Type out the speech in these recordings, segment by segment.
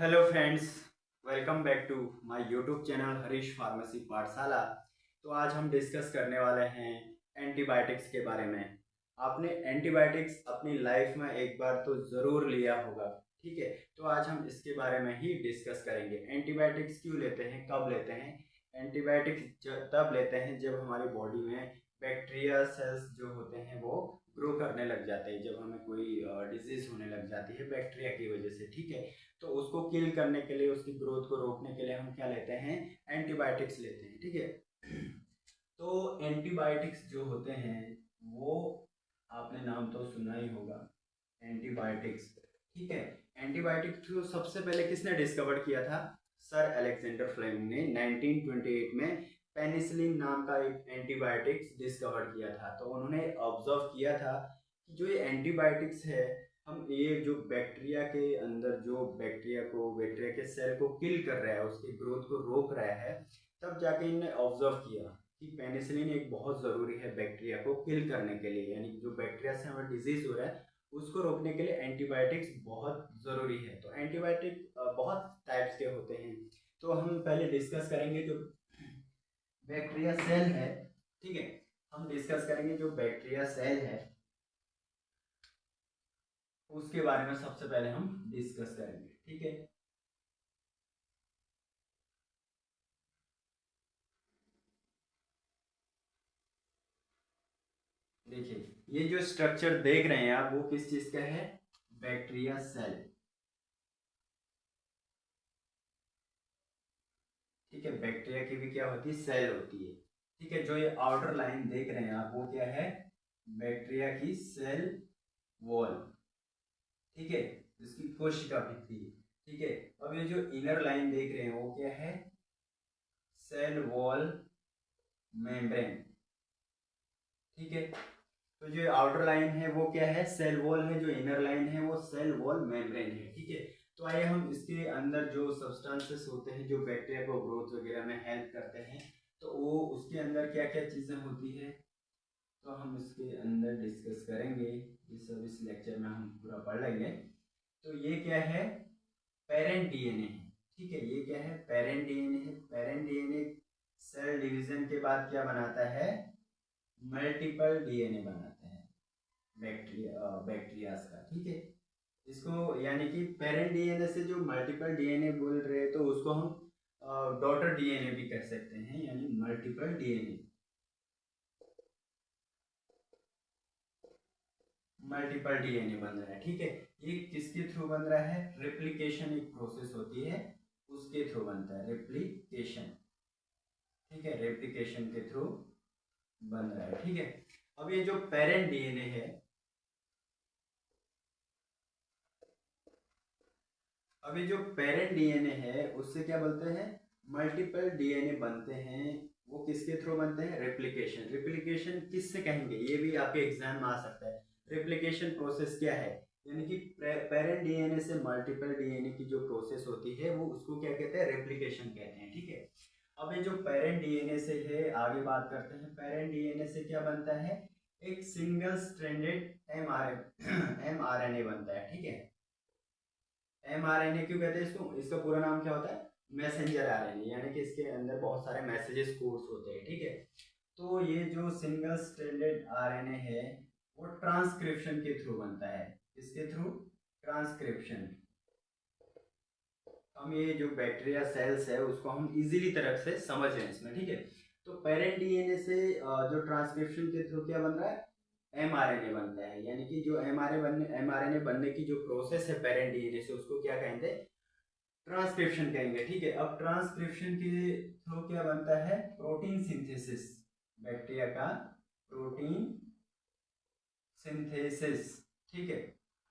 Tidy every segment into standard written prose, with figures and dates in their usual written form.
Hello friends, welcome back to my YouTube channel Harish pharmacy Pathshala. तो आज हम डिस्कस करने वाले हैं एंटीबायोटिक्स के बारे में। आपने एंटीबायोटिक्स अपनी लाइफ में एक बार तो ज़रूर लिया होगा, ठीक है। तो आज हम इसके बारे में ही डिस्कस करेंगे। एंटीबायोटिक्स क्यों लेते हैं, कब लेते हैं। एंटीबायोटिक्स तब लेते हैं जब हमारी बॉडी में बैक्टीरिया सेल्स जो होते हैं वो ग्रो करने लग जाते हैं, जब हमें कोई डिजीज होने लग जाती है बैक्टीरिया की वजह से, ठीक है। तो उसको किल करने के लिए, उसकी ग्रोथ को रोकने के लिए हम क्या लेते हैं, एंटीबायोटिक्स लेते हैं, ठीक है। तो एंटीबायोटिक्स जो होते हैं वो आपने नाम तो सुना ही होगा, एंटीबायोटिक्स, ठीक है। एंटीबायोटिक्स को सबसे पहले किसने डिस्कवर किया था? सर अलेक्जेंडर फ्लेमिंग ने 1928 में पेनिसिलिन नाम का एक एंटीबायोटिक्स डिस्कवर किया था। तो उन्होंने ऑब्जर्व किया था कि जो ये एंटीबायोटिक्स है, हम ये जो बैक्टीरिया के अंदर जो बैक्टीरिया के सेल को किल कर रहा है, उसकी ग्रोथ को रोक रहा है। तब जाके इन्होंने ऑब्जर्व किया कि पेनिसिलिन एक बहुत ज़रूरी है बैक्टीरिया को किल करने के लिए, यानी जो बैक्टीरिया से हमें डिजीज हो रहा है उसको रोकने के लिए एंटीबायोटिक्स बहुत ज़रूरी है। तो एंटीबायोटिक बहुत टाइप्स के होते हैं। तो हम पहले डिस्कस करेंगे जो बैक्टीरिया सेल है, ठीक है। हम डिस्कस करेंगे जो बैक्टीरिया सेल है उसके बारे में सबसे पहले हम डिस्कस करेंगे, ठीक है। देखिए ये जो स्ट्रक्चर देख रहे हैं आप, वो किस चीज का है? बैक्टीरिया सेल, ठीक है। बैक्टीरिया की भी क्या होती है? सेल होती है, ठीक है। जो ये आउटर लाइन देख रहे हैं आप, वो क्या है? बैक्टीरिया की सेल वॉल, ठीक है। इसकी कोशिका भित्ति, ठीक है। अब ये जो इनर लाइन देख रहे हैं वो क्या है? सेल वॉल मेम्ब्रेन, ठीक है। तो जो आउटर लाइन है वो क्या है? सेल वॉल है। जो इनर लाइन है वो सेल वॉल मेम्ब्रेन है, ठीक है। तो आइए हम इसके अंदर जो सब्सटेंसेस होते हैं जो बैक्टीरिया को ग्रोथ वगैरह में हेल्प करते हैं, तो वो उसके अंदर क्या क्या चीज़ें होती है, तो हम इसके अंदर डिस्कस करेंगे। ये सब इस लेक्चर में हम पूरा पढ़ लेंगे। तो ये क्या है? पेरेंट डीएनए है, ठीक है। ये क्या है? पेरेंट डीएनए है। पेरेंट डीएनए सेल डिवीजन के बाद क्या बनाता है? मल्टीपल डीएनए बनाते हैं बैक्टीरियाज का, ठीक है। इसको यानी कि पेरेंट डीएनए से जो मल्टीपल डीएनए बोल रहे हैं, तो उसको हम डॉटर डीएनए भी कह सकते हैं, यानी मल्टीपल डीएनए। मल्टीपल डीएनए बन रहा है, ठीक है। ये किसके थ्रू बन रहा है? रेप्लिकेशन एक प्रोसेस होती है, उसके थ्रू बनता है, रेप्लिकेशन, ठीक है। रेप्लिकेशन के थ्रू बन रहा है, ठीक है। अब ये जो पेरेंट डीएनए है, अभी जो पेरेंट डीएनए है उससे क्या बोलते हैं? मल्टीपल डीएनए बनते हैं। वो किसके थ्रू बनते हैं? रेप्लिकेशन। रेप्लिकेशन किससे कहेंगे, ये भी आपके एग्जाम में आ सकता है। रेप्लिकेशन प्रोसेस क्या है? यानी कि पेरेंट डीएनए से मल्टीपल डीएनए की जो प्रोसेस होती है वो उसको क्या कहते हैं? रेप्लिकेशन कहते हैं, ठीक है। अब ये जो पेरेंट डीएनए से है, आगे बात करते हैं। पेरेंट डीएनए से क्या बनता है? एक सिंगल स्ट्रैंडेड एमआरएनए बनता है, ठीक है। एमआरएनए क्यों कहते हैं इसको? इसका पूरा नाम क्या होता है? मैसेंजर आरएनए, यानी कि इसके अंदर बहुत सारे मैसेजेस कोड्स होते हैं, ठीक है। तो ये जो सिंगल स्ट्रैंडेड आरएनए है वो ट्रांसक्रिप्शन के थ्रू बनता है। किसके थ्रू? ट्रांसक्रिप्शन। हम ये जो बैक्टीरिया सेल्स है उसको हम इजीली तरह से समझ रहे हैं इसमें, ठीक है। तो पेरेंट डीएनए से जो ट्रांसक्रिप्शन के थ्रू क्या बन रहा है? एमआरएनए बनता है। यानी कि जो एमआरएनए बनने की जो प्रोसेस है पेरेंट डीएनए से, उसको क्या कहेंगे? ट्रांसक्रिप्शन कहेंगे, ठीक है। अब ट्रांसक्रिप्शन के थ्रू क्या बनता है? Protein synthesis. बैक्टीरिया का प्रोटीन सिंथेसिस, ठीक है।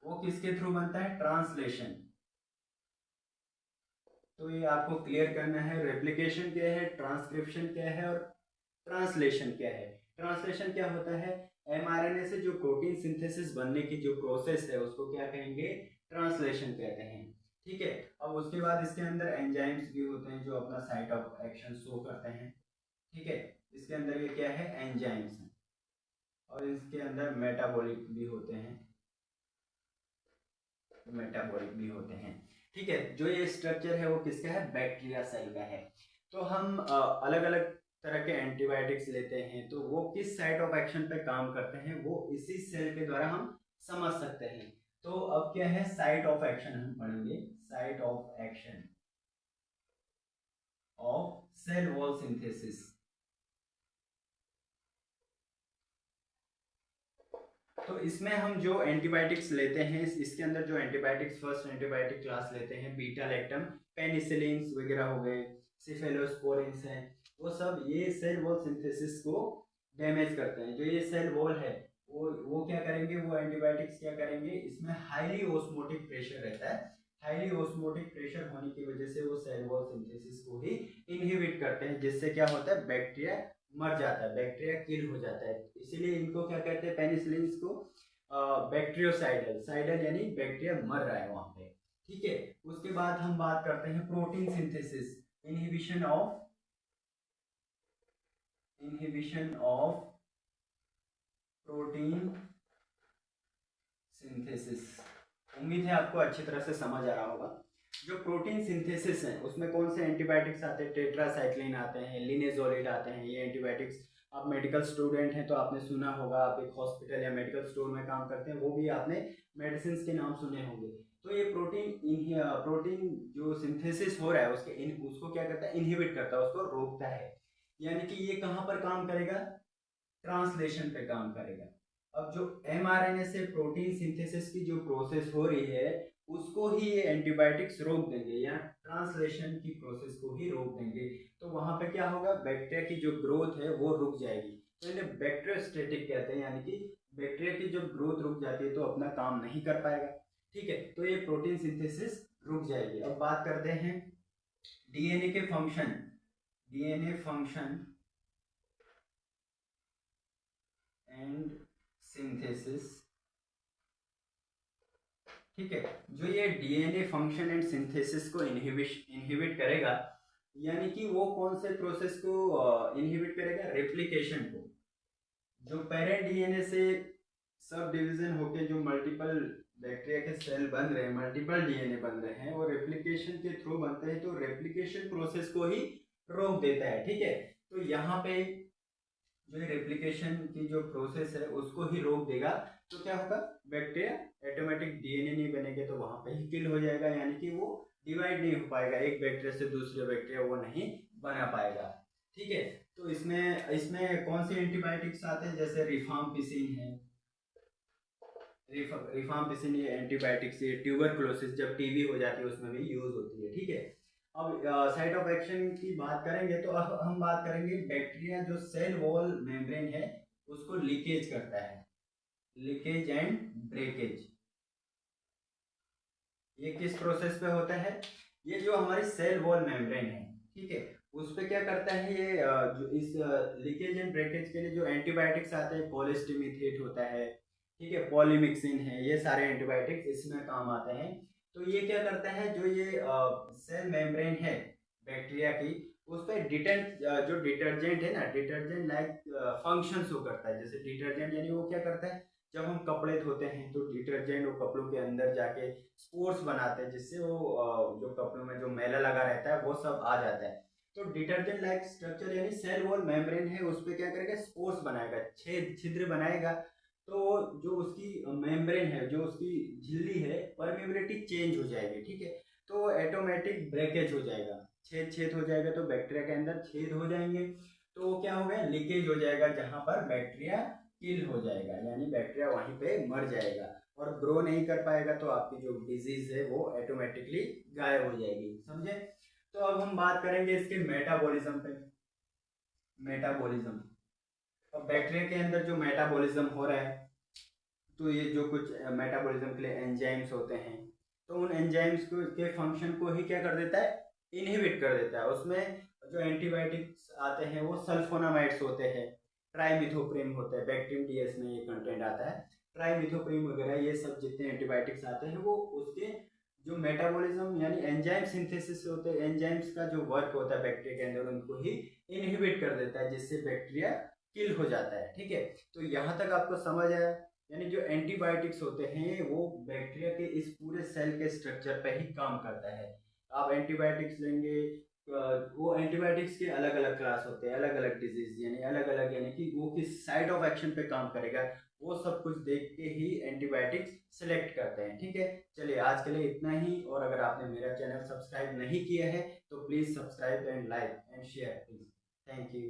वो किसके थ्रू बनता है? ट्रांसलेशन। तो ये आपको क्लियर करना है, रेप्लिकेशन क्या है, ट्रांसक्रिप्शन क्या है और ट्रांसलेशन क्या है। ट्रांसलेशन क्या होता है? एमआरएनए से जो प्रोटीन सिंथेसिस बनने की जो प्रोसेस है उसको क्या कहेंगे? ट्रांसलेशन कहते हैं, ठीक है। अब उसके बाद इसके अंदर एंजाइम्स भी होते हैं जो अपना साइट ऑफ एक्शन शो करते हैं, ठीक है। इसके अंदर ये क्या है? एंजाइम्स हैं। और इसके अंदर मेटाबॉलिक भी होते हैं, ठीक है, जो ये स्ट्रक्चर है वो किसका है, बैक्टीरिया सेल का है। तो हम अलग अलग तरह के एंटीबायोटिक्स लेते हैं, तो वो किस साइट ऑफ एक्शन पे काम करते हैं वो इसी सेल के द्वारा हम समझ सकते हैं। तो अब क्या है, साइट ऑफ एक्शन हम पढ़ेंगे, site of action of cell wall synthesis. तो इसमें हम जो एंटीबायोटिक्स लेते हैं, इसके अंदर जो एंटीबायोटिक्स फर्स्ट एंटीबायोटिक क्लास लेते हैं, बीटा लैक्टम, पेनिसिलिन वगैरह हो गए, सिफेलोस्पोरिन्स हैं, वो सब ये सेल वॉल सिंथेसिस को डैमेज करते हैं। जो ये सेल वॉल है वो क्या करेंगे, वो एंटीबायोटिक्स क्या करेंगे, इसमें हाईली ऑस्मोटिक प्रेशर रहता है। हाईली ऑस्मोटिक प्रेशर होने की वजह से वो सेल वॉल सिंथेसिस को ही इनहिबिट करते हैं, जिससे क्या होता है, बैक्टीरिया मर जाता है, बैक्टीरिया किल हो जाता है। इसीलिए इनको क्या कहते हैं, पेनिसिलिन को बैक्टीरियोसाइडल, साइडल यानी बैक्टीरिया मर रहा है वहां पे। ठीक है, उसके बाद हम बात करते हैं protein synthesis, inhibition of protein synthesis. उम्मीद है आपको अच्छी तरह से समझ आ रहा होगा। जो प्रोटीन सिंथेसिस है उसमें कौन से एंटीबायोटिक्स आते हैं, टेट्रासाइक्लिन आते हैं, लिनेजोलिड आते हैं। ये एंटीबायोटिक्स, आप मेडिकल स्टूडेंट हैं तो आपने सुना होगा, आप एक हॉस्पिटल या मेडिकल स्टोर में काम करते हैं, वो भी आपने मेडिसिन के नाम सुने होंगे। तो ये प्रोटीन जो सिंथेसिस हो रहा है उसको क्या करता है, इनहिबिट करता है, उसको रोकता है। यानी कि ये कहाँ पर काम करेगा, ट्रांसलेशन पे काम करेगा। अब जो mRNA से प्रोटीन सिंथेसिस की जो प्रोसेस हो रही है उसको ही ये एंटीबायोटिक्स रोक देंगे, या ट्रांसलेशन की प्रोसेस को ही रोक देंगे। तो वहां पे क्या होगा, बैक्टीरिया की जो ग्रोथ है वो रुक जाएगी। तो इन्हें बैक्टीरियोस्टेटिक कहते हैं, यानी कि बैक्टीरिया की जब ग्रोथ रुक जाती है तो अपना काम नहीं कर पाएगा। ठीक है, तो ये प्रोटीन सिंथेसिस रुक जाएगी। अब बात करते हैं डीएनए के function, DNA function and synthesis. ठीक है, जो ये डीएनए फंक्शन एंड सिंथेसिस को इनहिबिट करेगा, यानी कि वो कौन से प्रोसेस को इनहिबिट करेगा, रेप्लिकेशन को। जो पेरेंट डीएनए से सब डिवीजन होके जो मल्टीपल बैक्टीरिया के सेल बन रहे हैं, मल्टीपल डीएनए बन रहे हैं, वो रेप्लिकेशन के थ्रू बनते हैं, तो रेप्लिकेशन प्रोसेस को ही रोक देता है। ठीक है, तो यहाँ पे जो रेप्लिकेशन की जो प्रोसेस है उसको ही रोक देगा, तो क्या होगा, बैक्टीरिया ऑटोमेटिक डीएनए नहीं बनेंगे तो वहां पे ही किल हो जाएगा, यानी कि वो डिवाइड नहीं हो पाएगा, एक बैक्टीरिया से दूसरे बैक्टीरिया वो नहीं बना पाएगा। ठीक है, तो इसमें कौन सी एंटीबायोटिक्स आते हैं, जैसे रिफाम्पिसिन है, रिफाम्पिसिन ये एंटीबायोटिक्स, ये ट्यूबरकुलोसिस जब टीबी हो जाती है उसमें भी यूज होती है। ठीक है, अब साइट ऑफ एक्शन की बात करेंगे तो अब हम बात करेंगे बैक्टीरिया जो सेल वॉल मेम्ब्रेन है उसको लीकेज करता है, लीकेज एंड ब्रेकेज। ये किस प्रोसेस पे होता है, ये जो हमारी सेल वॉल मेम्ब्रेन है, ठीक है, उस पे क्या करता है ये जो इस लीकेज एंड ब्रेकेज के लिए जो एंटीबायोटिक्स आते हैं, कोलेस्टिमिथेट होता है, ठीक है, पॉलीमिक्सिन है, ये सारे एंटीबायोटिक्स इसमें काम आते हैं। तो ये क्या करता है, जो ये सेल मेम्ब्रेन है बैक्टीरिया की, उस पर जो डिटर्जेंट है ना, डिटर्जेंट लाइक फंक्शन शो करता है। जैसे डिटर्जेंट यानी वो क्या करता है, जब हम कपड़े धोते हैं तो डिटर्जेंट वो कपड़ों के अंदर जाके स्पोर्स बनाते हैं, जिससे वो जो कपड़ों में जो मैला लगा रहता है वो सब आ जाता है। तो डिटर्जेंट लाइक स्ट्रक्चर यानी सेल वॉल मेम्ब्रेन है, उस पर क्या करेगा, स्पोर्स बनाएगा, छिद्र बनाएगा। तो जो उसकी मेम्ब्रेन है, जो उसकी झिल्ली है, परमेबिलिटी चेंज हो जाएगी। ठीक है, तो ऑटोमेटिक ब्रेकेज हो जाएगा, छेद हो जाएगा, तो बैक्टीरिया के अंदर छेद हो जाएंगे, तो क्या हो गया, लीकेज हो जाएगा, जहां पर बैक्टीरिया किल हो जाएगा, यानी बैक्टीरिया वहीं पे मर जाएगा और ग्रो नहीं कर पाएगा, तो आपकी जो डिजीज है वो ऑटोमेटिकली गायब हो जाएगी। समझे? तो अब हम बात करेंगे इसके मेटाबॉलिज्म पे। मेटाबॉलिज्म, अब बैक्टीरिया के अंदर जो मेटाबॉलिज्म हो रहा है, तो ये जो कुछ मेटाबॉलिज्म के लिए एंजाइम्स होते हैं, तो उन एंजाइम्स के फंक्शन को ही क्या कर देता है, इनहिबिट कर देता है। उसमें जो एंटीबायोटिक्स आते हैं वो सल्फोनामाइड्स होते हैं, ट्राइमिथोप्रिम होता है, बैक्टीरियम डीएस में ये कंटेंट आता है, ट्राइमिथोप्रिम वगैरह, ये सब जितने एंटीबायोटिक्स आते हैं वो उसके जो मेटाबॉलिज्म यानी एंजाइम सिंथेसिस होते हैं, एंजाइम्स का जो वर्क होता है बैक्टीरिया के अंदर, उनको ही इनहिबिट कर देता है, जिससे बैक्टीरिया किल हो जाता है। ठीक है, तो यहाँ तक आपको समझ आया। यानी जो एंटीबायोटिक्स होते हैं वो बैक्टीरिया के इस पूरे सेल के स्ट्रक्चर पे ही काम करता है। आप एंटीबायोटिक्स लेंगे, वो एंटीबायोटिक्स के अलग अलग क्लास होते हैं, अलग अलग डिजीज यानी अलग अलग, यानी कि वो किस साइड ऑफ एक्शन पे काम करेगा वो सब कुछ देख के ही एंटीबायोटिक्स सेलेक्ट करते हैं। ठीक है, चलिए आज के लिए इतना ही। और अगर आपने मेरा चैनल सब्सक्राइब नहीं किया है तो please subscribe and like and share please. Thank you.